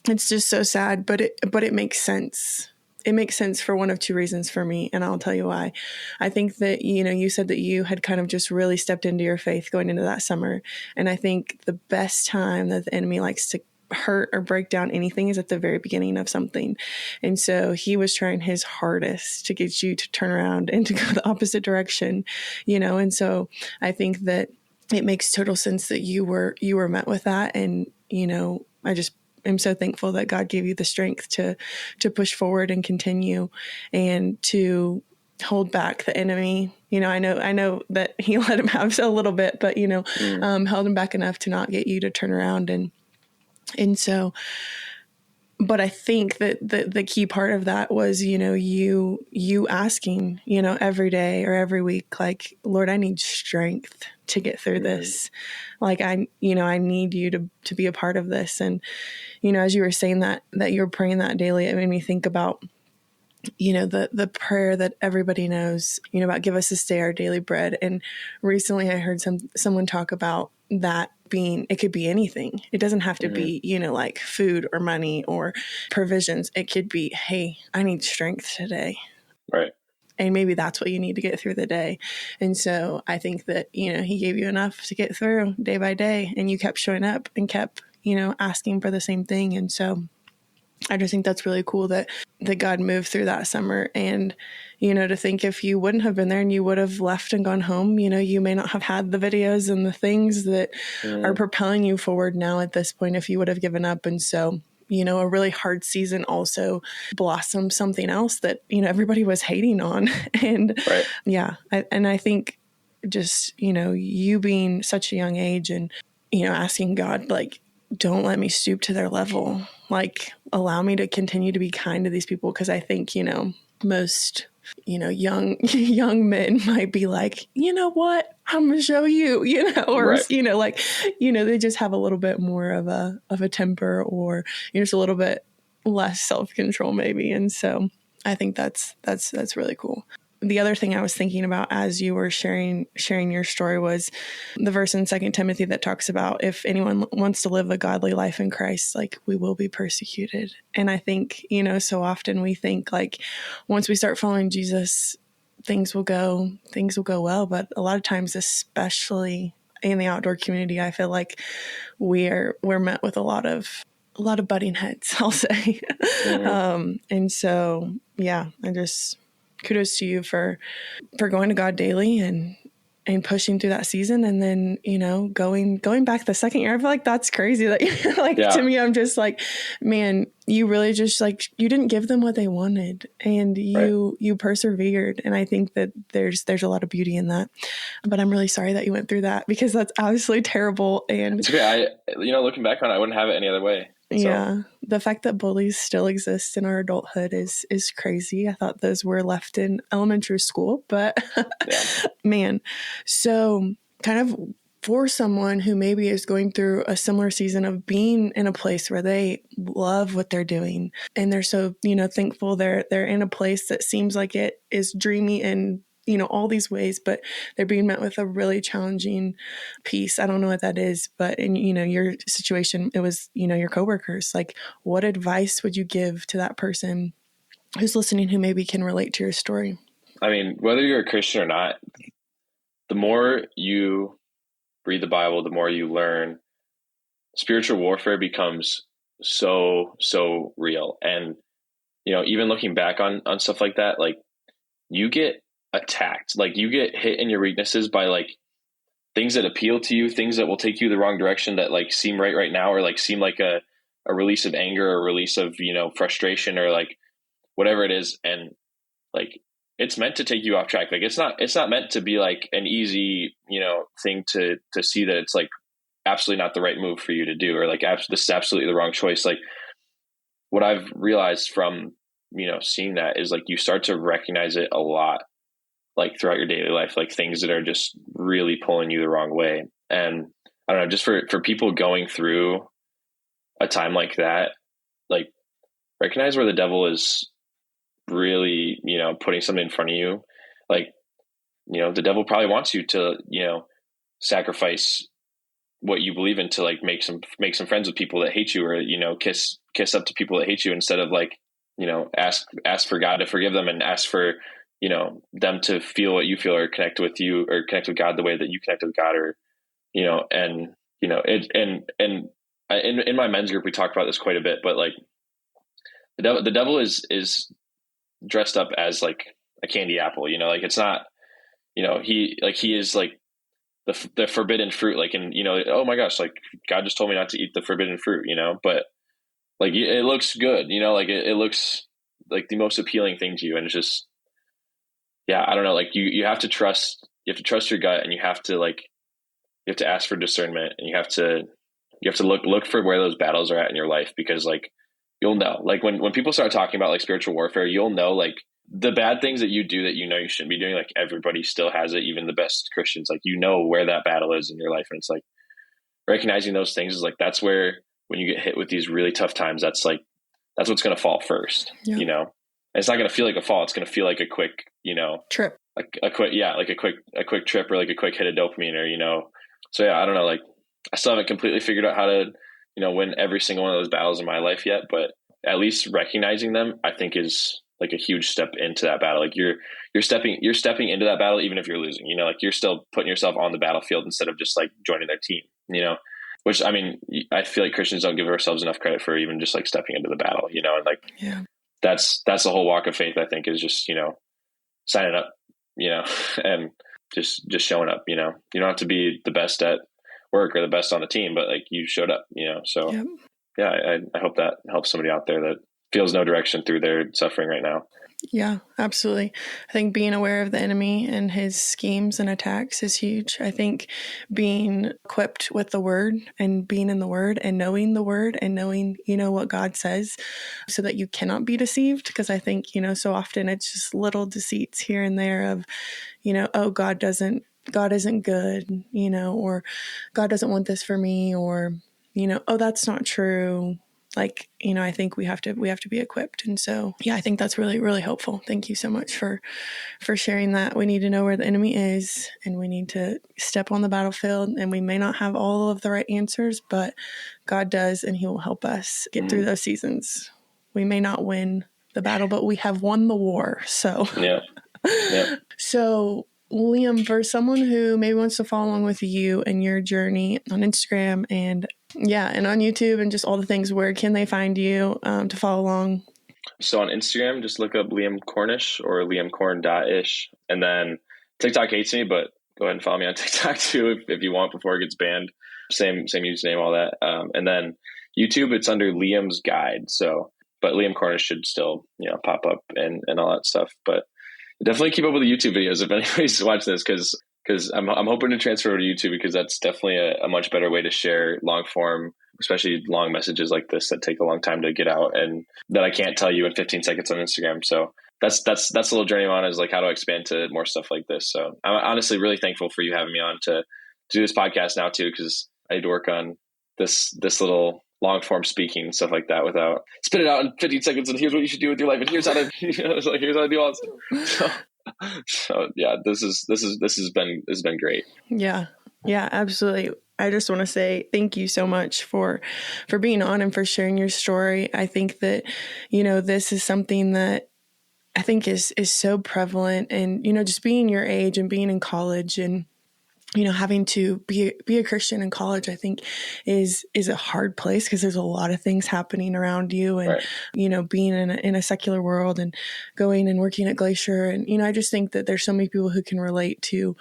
It's just so sad, but it makes sense. It makes sense for one of two reasons for me, and I'll tell you why. I think that, you said that you had kind of just really stepped into your faith going into that summer. And I think the best time that the enemy likes to hurt or break down anything is at the very beginning of something. And so he was trying his hardest to get you to turn around and to go the opposite direction, and so I think that it makes total sense that you were met with that. And, I just am so thankful that God gave you the strength to push forward and continue and to hold back the enemy. I know that he let him have a little bit, but, held him back enough to not get you to turn around. And so, but I think that the key part of that was, you asking, every day or every week, like, Lord, I need strength to get through this. Like, I need you to be a part of this. And, as you were saying that you were praying that daily, it made me think about, the prayer that everybody knows, about give us this day our daily bread. And recently I heard someone talk about that being, it could be anything. It doesn't have to be, like food or money or provisions. It could be, hey, I need strength today. Right. And maybe that's what you need to get through the day. And so I think that, he gave you enough to get through day by day, and you kept showing up and kept, asking for the same thing. And so I just think that's really cool that God moved through that summer. And, to think if you wouldn't have been there and you would have left and gone home, you may not have had the videos and the things that are propelling you forward now at this point if you would have given up. And so, a really hard season also blossomed something else that, everybody was hating on. And I think just, you being such a young age and, asking God, like, don't let me stoop to their level. Like, allow me to continue to be kind to these people. Cause I think, most, young men might be like, you know what, I'm going to show you, or, they just have a little bit more of a temper, or just a little bit less self-control maybe. And so I think that's really cool. The other thing I was thinking about as you were sharing your story was the verse in 2 Timothy that talks about if anyone wants to live a godly life in Christ, like, we will be persecuted. And I think, so often we think like once we start following Jesus, things will go well. But a lot of times, especially in the outdoor community, I feel like we're met with a lot of butting heads, I'll say. And so, kudos to you for going to God daily and pushing through that season. And then, going back the second year, I feel like that's crazy that to me, I'm just like, man, you really just like, you didn't give them what they wanted, and you persevered. And I think that there's a lot of beauty in that, but I'm really sorry that you went through that, because that's absolutely terrible. And it's okay. Looking back on it, I wouldn't have it any other way. So. Yeah. The fact that bullies still exist in our adulthood is crazy. I thought those were left in elementary school, but man. So kind of for someone who maybe is going through a similar season of being in a place where they love what they're doing and they're so, thankful they're in a place that seems like it is dreamy and all these ways, but they're being met with a really challenging piece. I don't know what that is, but in, your situation, it was, your coworkers. Like, what advice would you give to that person who's listening who maybe can relate to your story? I mean, whether you're a Christian or not, the more you read the Bible, the more you learn, spiritual warfare becomes so real. And, even looking back on stuff like that, like, you get attacked, like, you get hit in your weaknesses by like things that appeal to you, things that will take you the wrong direction, that like seem right now, or like seem like a release of anger, or a release of, frustration, or like whatever it is. And like, it's meant to take you off track. Like, it's not meant to be like an easy, thing to see that it's like absolutely not the right move for you to do, or like this is absolutely the wrong choice. Like, what I've realized from, seeing that is like, you start to recognize it a lot, like throughout your daily life, like things that are just really pulling you the wrong way. And I don't know, just for people going through a time like that, like, recognize where the devil is really, putting something in front of you. Like, the devil probably wants you to, sacrifice what you believe in to like make some friends with people that hate you, or, kiss up to people that hate you, instead of like, ask for God to forgive them, and ask for, them to feel what you feel, or connect with you, or connect with God the way that you connect with God, or, in my men's group, we talk about this quite a bit, but like the devil is dressed up as like a candy apple, like it's not, he is like the forbidden fruit, like, and, oh my gosh, like God just told me not to eat the forbidden fruit, but like it looks good, like it looks like the most appealing thing to you. And it's just, yeah, I don't know, like you have to trust your gut, and you have to ask for discernment, and you have to look for where those battles are at in your life, because like you'll know, like when people start talking about like spiritual warfare, you'll know like the bad things that you do that you shouldn't be doing, like everybody still has it, even the best Christians, like where that battle is in your life. And it's like recognizing those things is like, that's where, when you get hit with these really tough times, that's what's going to fall first. Yeah. And it's not going to feel like a fall. It's going to feel like a quick, trip, a quick trip, or like a quick hit of dopamine, or, so yeah, I don't know, like I still haven't completely figured out how to, win every single one of those battles in my life yet, but at least recognizing them, I think, is like a huge step into that battle. Like you're stepping into that battle, even if you're losing, like you're still putting yourself on the battlefield instead of just like joining their team, which, I mean, I feel like Christians don't give ourselves enough credit for even just like stepping into the battle, and like, yeah, that's the whole walk of faith, I think, is just, signing up, and just showing up, you don't have to be the best at work or the best on the team, but like you showed up, so yep. Yeah, I hope that helps somebody out there that feels no direction through their suffering right now. Yeah, absolutely. I think being aware of the enemy and his schemes and attacks is huge. I think being equipped with the word, and being in the word, and knowing the word, and knowing, what God says, so that you cannot be deceived. Because I think, so often it's just little deceits here and there of, oh, God isn't good, or God doesn't want this for me, or, oh, that's not true. Like, I think we have to be equipped. And so, yeah, I think that's really, really helpful. Thank you so much for sharing that. We need to know where the enemy is, and we need to step on the battlefield, and we may not have all of the right answers, but God does, and he will help us get through those seasons. We may not win the battle, but we have won the war. So, yeah. So, Liam, for someone who maybe wants to follow along with you and your journey on Instagram and on YouTube and just all the things, where can they find you to follow along? So on Instagram, just look up Liam Cornish or liamcorn.ish. And then TikTok hates me, but go ahead and follow me on TikTok too if you want, before it gets banned. Same username, all that. And then YouTube, it's under Liam's Guide. So, but Liam Cornish should still, pop up and all that stuff. But definitely keep up with the YouTube videos if anybody's watching this, because I'm hoping to transfer to YouTube, because that's definitely a much better way to share long form, especially long messages like this that take a long time to get out, and that I can't tell you in 15 seconds on Instagram. So that's a little journey I'm on, is like how to expand to more stuff like this. So I'm honestly really thankful for you having me on to do this podcast now too, because I need to work on this little long form speaking and stuff like that without spit it out in 15 seconds and here's what you should do with your life and here's how to here's how to do all this stuff. So yeah, this has been great. Yeah, absolutely. I just want to say thank you so much for being on and for sharing your story. I think that this is something that I think is so prevalent, and just being your age and being in college and having to be a Christian in college, I think is a hard place, because there's a lot of things happening around you, and, right. Being in a secular world and going and working at Glacier. And, I just think that there's so many people who can relate to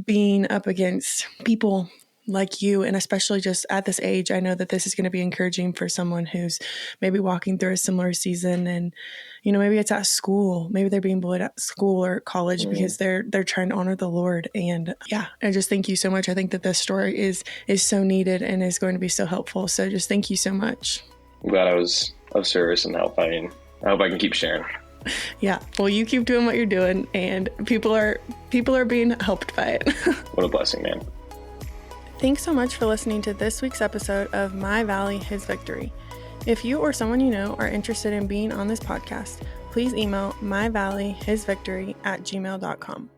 being up against people like you. And especially just at this age, I know that this is going to be encouraging for someone who's maybe walking through a similar season, and, maybe it's at school, maybe they're being bullied at school or college because they're trying to honor the Lord. And I just thank you so much. I think that this story is so needed and is going to be so helpful. So just thank you so much. I'm glad I was of service and help. I mean, I hope I can keep sharing. Yeah. Well, you keep doing what you're doing, and people are being helped by it. What a blessing, man. Thanks so much for listening to this week's episode of My Valley, His Victory. If you or someone you know are interested in being on this podcast, please email myvalleyhisvictory@gmail.com.